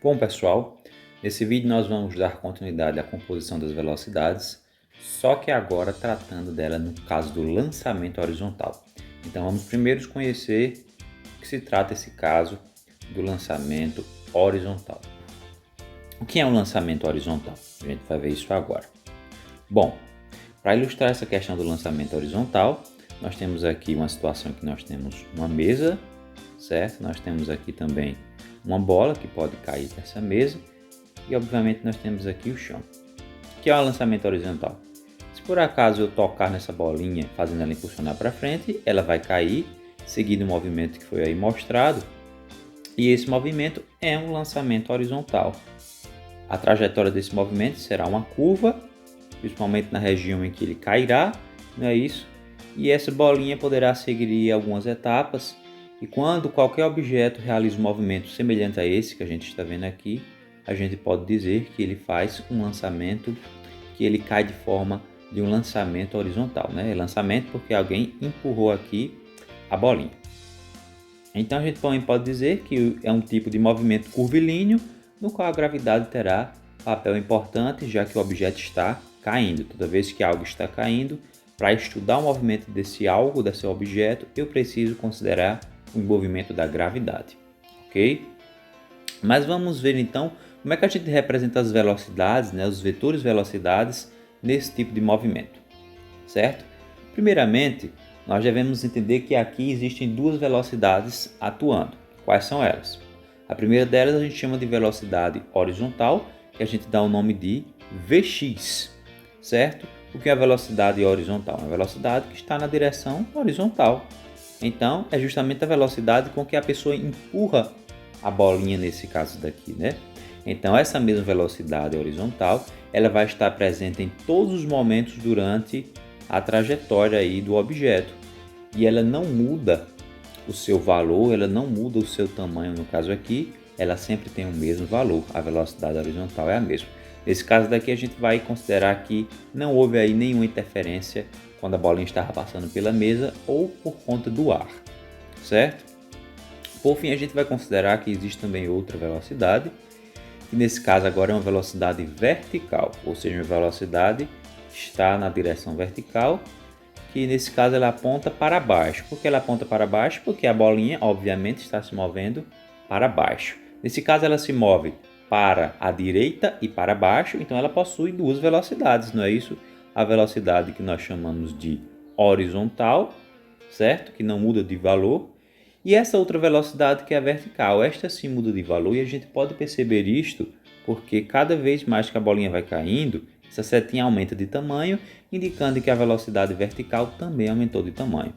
Bom pessoal, nesse vídeo nós vamos dar continuidade à composição das velocidades, só que agora tratando dela no caso do lançamento horizontal. Então vamos primeiro conhecer o que se trata esse caso do lançamento horizontal. O que é um lançamento horizontal? A gente vai ver isso agora. Bom, para ilustrar essa questão do lançamento horizontal, nós temos aqui uma situação que nós temos uma mesa, certo? Nós temos aqui também uma bola que pode cair dessa mesa e obviamente nós temos aqui o chão. O que é o lançamento horizontal? Se por acaso eu tocar nessa bolinha fazendo ela impulsionar para frente, ela vai cair, seguindo o movimento que foi aí mostrado, e esse movimento é um lançamento horizontal. A trajetória desse movimento será uma curva, principalmente na região em que ele cairá, não é isso? E essa bolinha poderá seguir algumas etapas, e quando qualquer objeto realiza um movimento semelhante a esse que a gente está vendo aqui, a gente pode dizer que ele faz um lançamento, que ele cai de forma de um lançamento horizontal, né? É lançamento porque alguém empurrou aqui a bolinha. Então a gente também pode dizer que é um tipo de movimento curvilíneo, no qual a gravidade terá papel importante, já que o objeto está caindo. Toda vez que algo está caindo, para estudar o movimento desse algo, desse objeto, eu preciso considerar o envolvimento da gravidade, ok? Mas vamos ver então como é que a gente representa as velocidades, né, os vetores velocidades nesse tipo de movimento, certo? Primeiramente, nós devemos entender que aqui existem duas velocidades atuando. Quais são elas? A primeira delas a gente chama de velocidade horizontal, que a gente dá o nome de Vx, certo? O que é a velocidade horizontal? É uma velocidade que está na direção horizontal. Então, é justamente a velocidade com que a pessoa empurra a bolinha nesse caso daqui, né? Então, essa mesma velocidade horizontal, ela vai estar presente em todos os momentos durante a trajetória aí do objeto. E ela não muda o seu valor, ela não muda o seu tamanho, no caso aqui, ela sempre tem o mesmo valor, a velocidade horizontal é a mesma. Nesse caso daqui a gente vai considerar que não houve aí nenhuma interferência quando a bolinha estava passando pela mesa ou por conta do ar, certo? Por fim, a gente vai considerar que existe também outra velocidade, que nesse caso agora é uma velocidade vertical, ou seja, uma velocidade que está na direção vertical, que nesse caso ela aponta para baixo. Por que ela aponta para baixo? Porque a bolinha, obviamente, está se movendo para baixo. Nesse caso ela se move para a direita e para baixo, então ela possui duas velocidades, não é isso? A velocidade que nós chamamos de horizontal, certo? Que não muda de valor. E essa outra velocidade que é a vertical, esta sim muda de valor e a gente pode perceber isto porque cada vez mais que a bolinha vai caindo, essa setinha aumenta de tamanho, indicando que a velocidade vertical também aumentou de tamanho.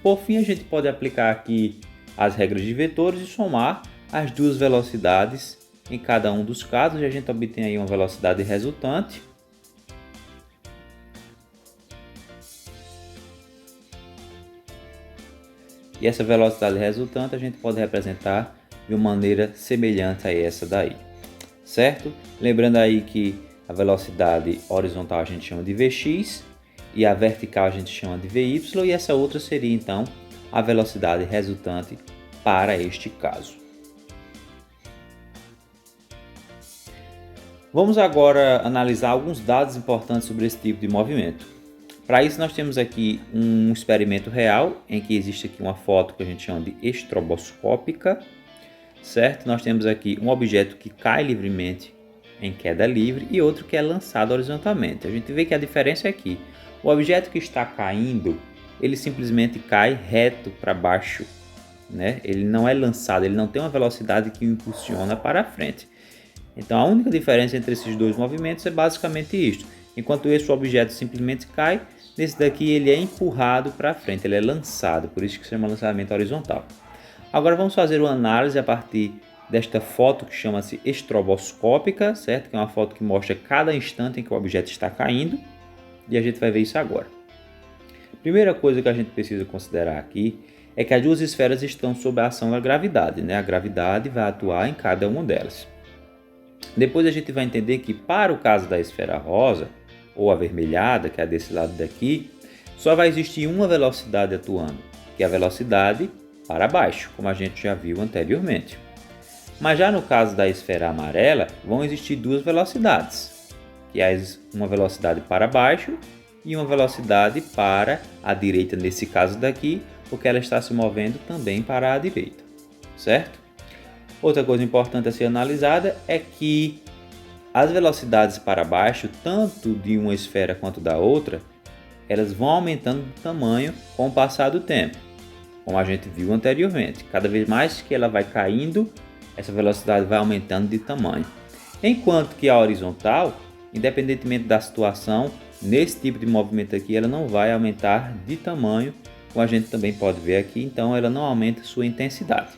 Por fim, a gente pode aplicar aqui as regras de vetores e somar as duas velocidades em cada um dos casos, e a gente obtém aí uma velocidade resultante. E essa velocidade resultante a gente pode representar de uma maneira semelhante a essa daí, certo? Lembrando aí que a velocidade horizontal a gente chama de Vx e a vertical a gente chama de Vy, e essa outra seria então a velocidade resultante para este caso. Vamos agora analisar alguns dados importantes sobre esse tipo de movimento. Para isso nós temos aqui um experimento real, em que existe aqui uma foto que a gente chama de estroboscópica, certo? Nós temos aqui um objeto que cai livremente em queda livre e outro que é lançado horizontalmente. A gente vê que a diferença é que o objeto que está caindo, ele simplesmente cai reto para baixo, né? Ele não é lançado, ele não tem uma velocidade que o impulsiona para frente. Então a única diferença entre esses dois movimentos é basicamente isto. Enquanto esse objeto simplesmente cai, nesse daqui ele é empurrado para frente, ele é lançado, por isso que se chama lançamento horizontal. Agora vamos fazer uma análise a partir desta foto que chama-se estroboscópica, certo? Que é uma foto que mostra cada instante em que o objeto está caindo, e a gente vai ver isso agora. Primeira coisa que a gente precisa considerar aqui é que as duas esferas estão sob a ação da gravidade, né? A gravidade vai atuar em cada uma delas. Depois a gente vai entender que para o caso da esfera rosa, ou avermelhada, que é desse lado daqui, só vai existir uma velocidade atuando, que é a velocidade para baixo, como a gente já viu anteriormente. Mas já no caso da esfera amarela, vão existir duas velocidades, que é uma velocidade para baixo e uma velocidade para a direita, nesse caso daqui, porque ela está se movendo também para a direita, certo? Outra coisa importante a ser analisada é que as velocidades para baixo, tanto de uma esfera quanto da outra, elas vão aumentando de tamanho com o passar do tempo, como a gente viu anteriormente. Cada vez mais que ela vai caindo, essa velocidade vai aumentando de tamanho. Enquanto que a horizontal, independentemente da situação, nesse tipo de movimento aqui, ela não vai aumentar de tamanho, como a gente também pode ver aqui, então ela não aumenta sua intensidade.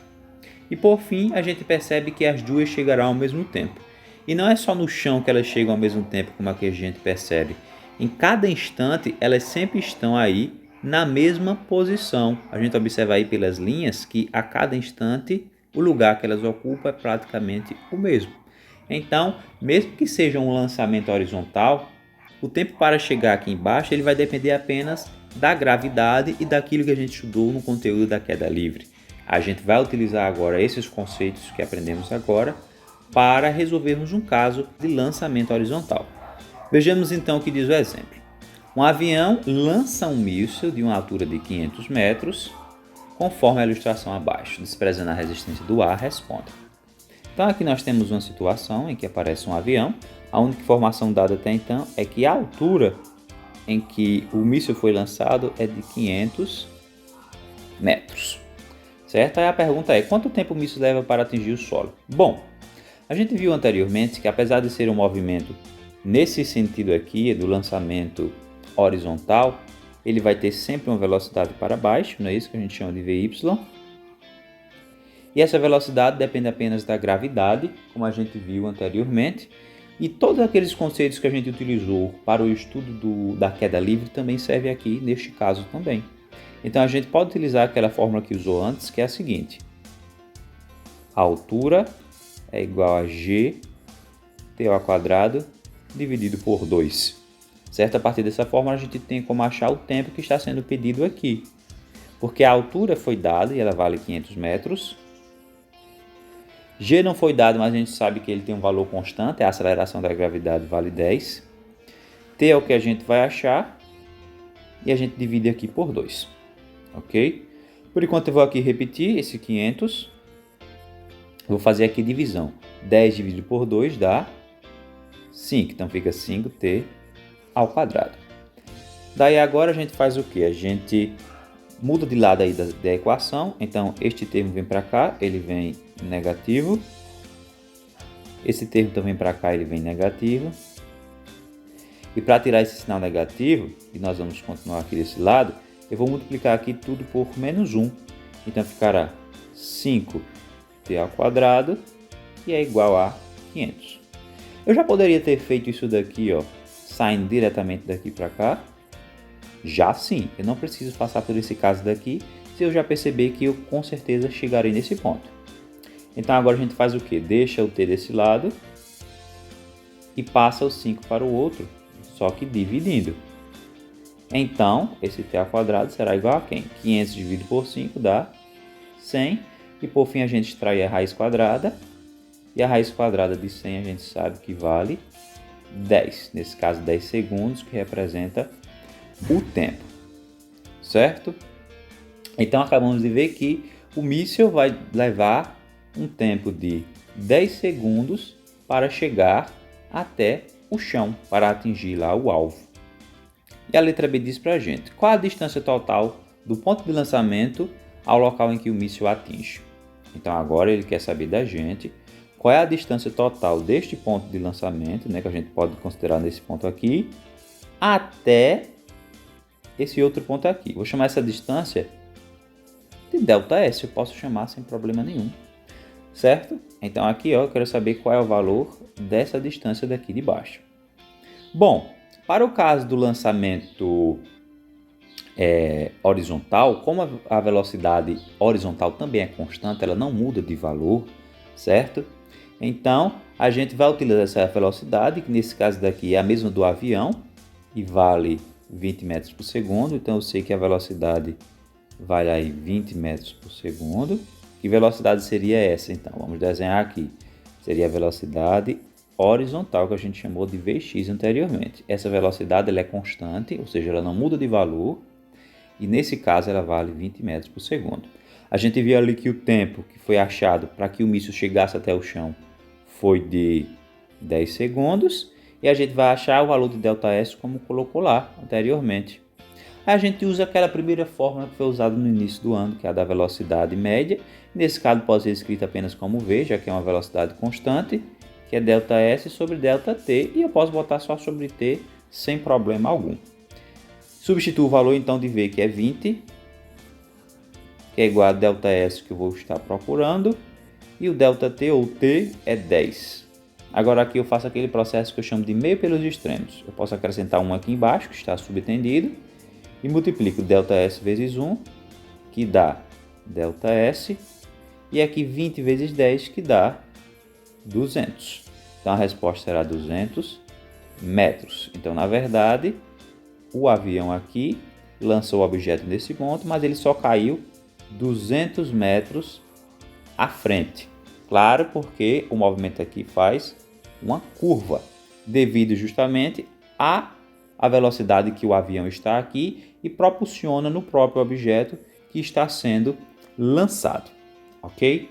E por fim, a gente percebe que as duas chegarão ao mesmo tempo. E não é só no chão que elas chegam ao mesmo tempo, como aqui a gente percebe. Em cada instante, elas sempre estão aí na mesma posição. A gente observa aí pelas linhas que a cada instante o lugar que elas ocupam é praticamente o mesmo. Então, mesmo que seja um lançamento horizontal, o tempo para chegar aqui embaixo ele vai depender apenas da gravidade e daquilo que a gente estudou no conteúdo da queda livre. A gente vai utilizar agora esses conceitos que aprendemos agora para resolvermos um caso de lançamento horizontal. Vejamos então o que diz o exemplo. Um avião lança um míssil de uma altura de 500 metros, conforme a ilustração abaixo, desprezando a resistência do ar, responda. Então aqui nós temos uma situação em que aparece um avião. A única informação dada até então é que a altura em que o míssil foi lançado é de 500 metros. Certo? Aí a pergunta é, quanto tempo o míssil leva para atingir o solo? Bom, a gente viu anteriormente que apesar de ser um movimento nesse sentido aqui, do lançamento horizontal, ele vai ter sempre uma velocidade para baixo, não é isso que a gente chama de Vy. E essa velocidade depende apenas da gravidade, como a gente viu anteriormente, e todos aqueles conceitos que a gente utilizou para o estudo da queda livre também serve aqui neste caso também. Então a gente pode utilizar aquela fórmula que usou antes, que é a seguinte: a altura é igual a g to ao quadrado dividido por 2. Certo? A partir dessa fórmula a gente tem como achar o tempo que está sendo pedido aqui. Porque a altura foi dada e ela vale 500 metros. G não foi dado, mas a gente sabe que ele tem um valor constante, a aceleração da gravidade vale 10. T é o que a gente vai achar e a gente divide aqui por 2. Ok? Por enquanto eu vou aqui repetir esse 500. Vou fazer aqui divisão. 10 dividido por 2 dá 5, então fica 5t ao quadrado. Daí agora a gente faz o que? A gente muda de lado aí da equação, então este termo vem para cá, ele vem negativo. Esse termo também para cá, ele vem negativo. E para tirar esse sinal negativo, e nós vamos continuar aqui desse lado, eu vou multiplicar aqui tudo por menos 1. Então ficará 5t ao quadrado e é igual a 500. Eu já poderia ter feito isso daqui, ó, saindo diretamente daqui para cá. Já sim, eu não preciso passar por esse caso daqui, se eu já perceber que eu com certeza chegarei nesse ponto. Então agora a gente faz o que? Deixa o t desse lado e passa o 5 para o outro, só que dividindo. Então, esse t ao quadrado será igual a quem? 500 dividido por 5 dá 100. E por fim a gente extrai a raiz quadrada. E a raiz quadrada de 100 a gente sabe que vale 10. Nesse caso 10 segundos, que representa o tempo. Certo? Então acabamos de ver que o míssil vai levar um tempo de 10 segundos para chegar até o chão, para atingir lá o alvo. E a letra B diz para a gente, qual a distância total do ponto de lançamento ao local em que o míssil atinge. Então agora ele quer saber da gente qual é a distância total deste ponto de lançamento, né, que a gente pode considerar nesse ponto aqui, até esse outro ponto aqui. Vou chamar essa distância de ΔS, eu posso chamar sem problema nenhum. Certo? Então aqui ó, eu quero saber qual é o valor dessa distância daqui de baixo. Bom, para o caso do lançamento horizontal, como a velocidade horizontal também é constante, ela não muda de valor, certo? Então a gente vai utilizar essa velocidade, que nesse caso daqui é a mesma do avião e vale 20 metros por segundo. Então eu sei que a velocidade vale aí 20 metros por segundo. Que velocidade seria essa, então? Vamos desenhar aqui. Seria a velocidade horizontal, que a gente chamou de Vx anteriormente. Essa velocidade ela é constante, ou seja, ela não muda de valor, e nesse caso ela vale 20 metros por segundo. A gente viu ali que o tempo que foi achado para que o míssil chegasse até o chão foi de 10 segundos, e a gente vai achar o valor de ΔS como colocou lá anteriormente. A gente usa aquela primeira fórmula que foi usada no início do ano, que é a da velocidade média. Nesse caso pode ser escrita apenas como V, já que é uma velocidade constante, que é ΔS sobre ΔT, e eu posso botar só sobre T sem problema algum. Substituo o valor então de V, que é 20, que é igual a ΔS que eu vou estar procurando, e o ΔT ou T é 10. Agora aqui eu faço aquele processo que eu chamo de meio pelos extremos. Eu posso acrescentar um aqui embaixo, que está subtendido, e multiplico ΔS vezes 1, que dá ΔS, e aqui 20 vezes 10, que dá 200. Então a resposta será 200 metros. Então, na verdade, o avião aqui lançou o objeto nesse ponto, mas ele só caiu 200 metros à frente. Claro, porque o movimento aqui faz uma curva, devido justamente à velocidade que o avião está aqui e propulsiona no próprio objeto que está sendo lançado, ok?